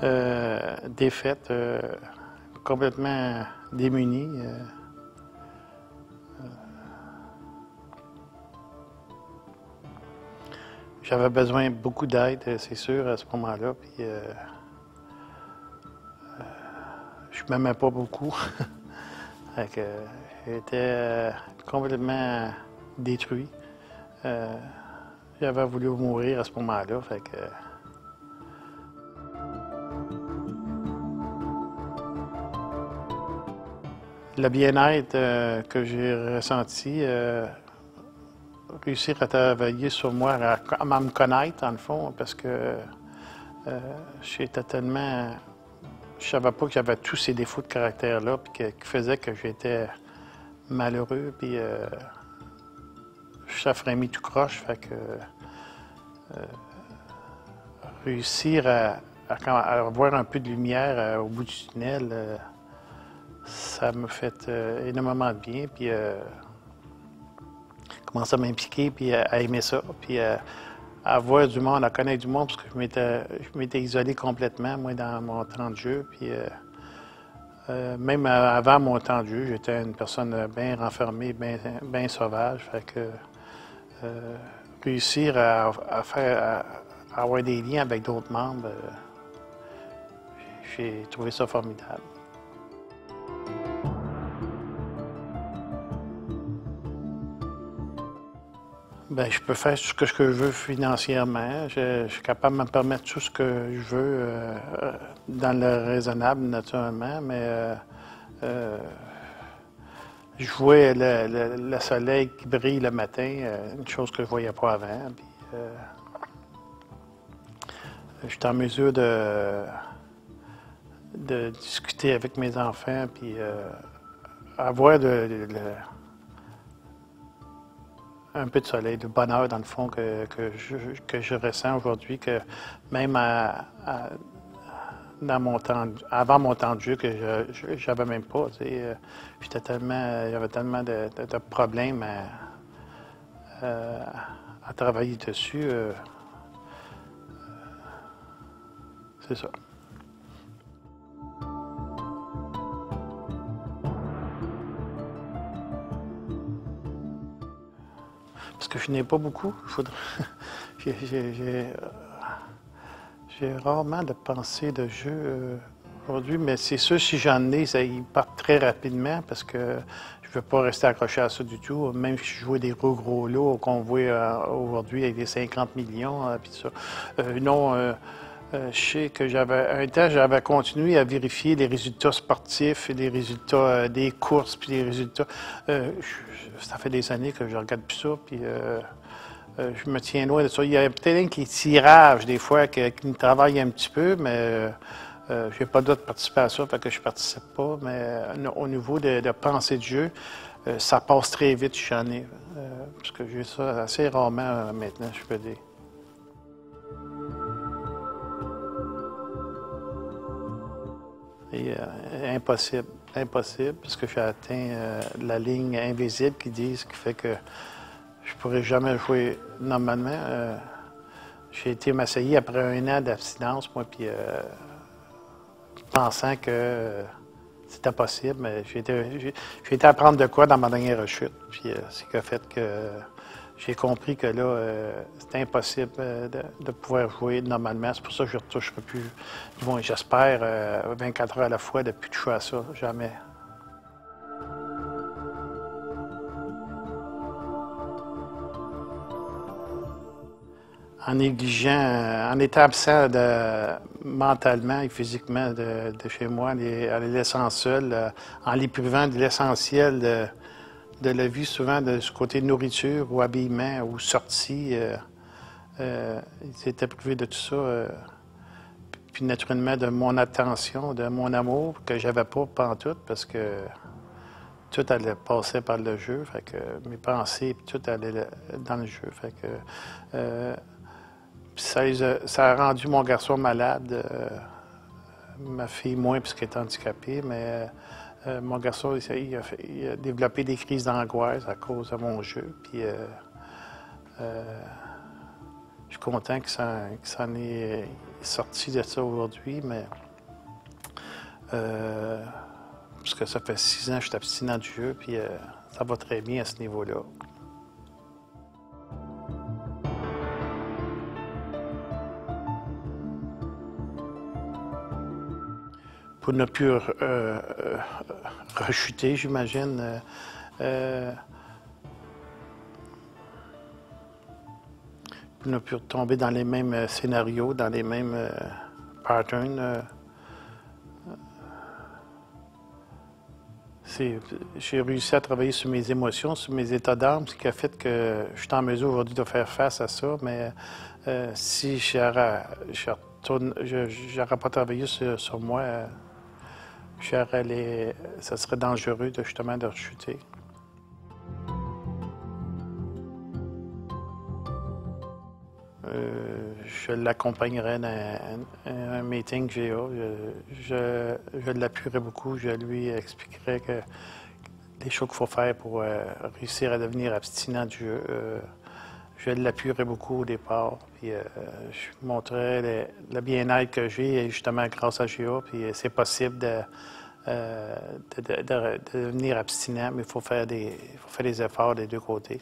défaite, complètement démunie. J'avais besoin de beaucoup d'aide, c'est sûr, à ce moment-là. Puis, je ne m'aimais pas beaucoup. J'étais complètement détruit. J'avais voulu mourir à ce moment-là. Le bien-être que j'ai ressenti, réussir à travailler sur moi, à me connaître, dans le fond, parce que j'étais tellement. Je savais pas que j'avais tous ces défauts de caractère-là, puis qui faisaient que j'étais malheureux, puis ça ferait mis tout croche. Réussir à avoir un peu de lumière au bout du tunnel, ça me fait énormément de bien. Puis commencer à m'impliquer, puis à aimer ça, puis à voir du monde, à connaître du monde, parce que je m'étais isolé complètement, moi, dans mon temps de jeu. Puis même avant mon temps de jeu, j'étais une personne bien renfermée, bien sauvage. Réussir à avoir des liens avec d'autres membres, j'ai trouvé ça formidable. Bien, je peux faire tout ce que je veux financièrement. Je suis capable de me permettre tout ce que je veux dans le raisonnable, naturellement, mais je voyais le soleil qui brille le matin, une chose que je ne voyais pas avant. Puis, je suis en mesure de discuter avec mes enfants, puis avoir un peu de soleil, de bonheur dans le fond que je ressens aujourd'hui, que même avant mon temps de jeu, que je n'avais même pas. Il y avait tellement de problèmes à travailler dessus. C'est ça. Parce que je n'ai pas beaucoup. J'ai rarement de pensée de jeu aujourd'hui, mais c'est sûr, si j'en ai, ils partent très rapidement parce que je ne veux pas rester accroché à ça du tout. Même si je jouais des gros lots qu'on voit aujourd'hui avec des 50 millions, puis ça. Je sais que un temps, j'avais continué à vérifier les résultats sportifs et les résultats des courses, puis les résultats. Ça fait des années que je regarde plus ça, puis je me tiens loin de ça. Il y a peut-être un qui est tirage, des fois, qui me travaille un petit peu, mais je n'ai pas d'autre participer à ça, fait que je ne participe pas. Mais au niveau de pensée de jeu, ça passe très vite, j'en ai. Parce que j'ai ça assez rarement maintenant, je peux dire. Et, impossible, parce que j'ai atteint la ligne invisible qui fait que je ne pourrais jamais jouer normalement. J'ai été m'essayer après un an d'abstinence, moi, puis pensant que c'était possible, mais j'ai été apprendre de quoi dans ma dernière rechute. Puis c'est ce qui a fait que j'ai compris que là, c'était impossible de pouvoir jouer normalement. C'est pour ça que je ne retoucherai plus, du moins j'espère, 24 heures à la fois, de ne plus toucher à ça, jamais. En négligeant, en étant absent mentalement et physiquement de chez moi, en les laissant seuls, en les privant de l'essentiel de la vie, souvent de ce côté nourriture ou habillement ou sortie. Ils étaient privés de tout ça. Puis naturellement de mon attention, de mon amour que j'avais pas pantoute parce que tout allait passer par le jeu. Fait que mes pensées, tout allait dans le jeu. Fait que ça a rendu mon garçon malade. Ma fille moins puisqu'elle est handicapée, mais mon garçon, il a développé des crises d'angoisse à cause de mon jeu. Puis je suis content qu'il s'en ait sorti de ça aujourd'hui, mais parce que ça fait 6 ans que je suis abstinent du jeu, puis ça va très bien à ce niveau-là. Pour ne plus rechuter, j'imagine. Pour ne plus tomber dans les mêmes scénarios, dans les mêmes patterns. J'ai réussi à travailler sur mes émotions, sur mes états d'âme, ce qui a fait que je suis en mesure aujourd'hui de faire face à ça. Mais si je n'aurais pas travaillé sur moi, ça serait dangereux justement de rechuter. Je l'accompagnerais dans un meeting GA. Je l'appuierais beaucoup. Je lui expliquerais que les choses qu'il faut faire pour réussir à devenir abstinent du jeu. Je l'appuierais beaucoup au départ. Puis, je lui montrerais le bien-être que j'ai justement grâce à GA. Puis c'est possible de devenir abstinent, mais il faut faire des efforts des deux côtés.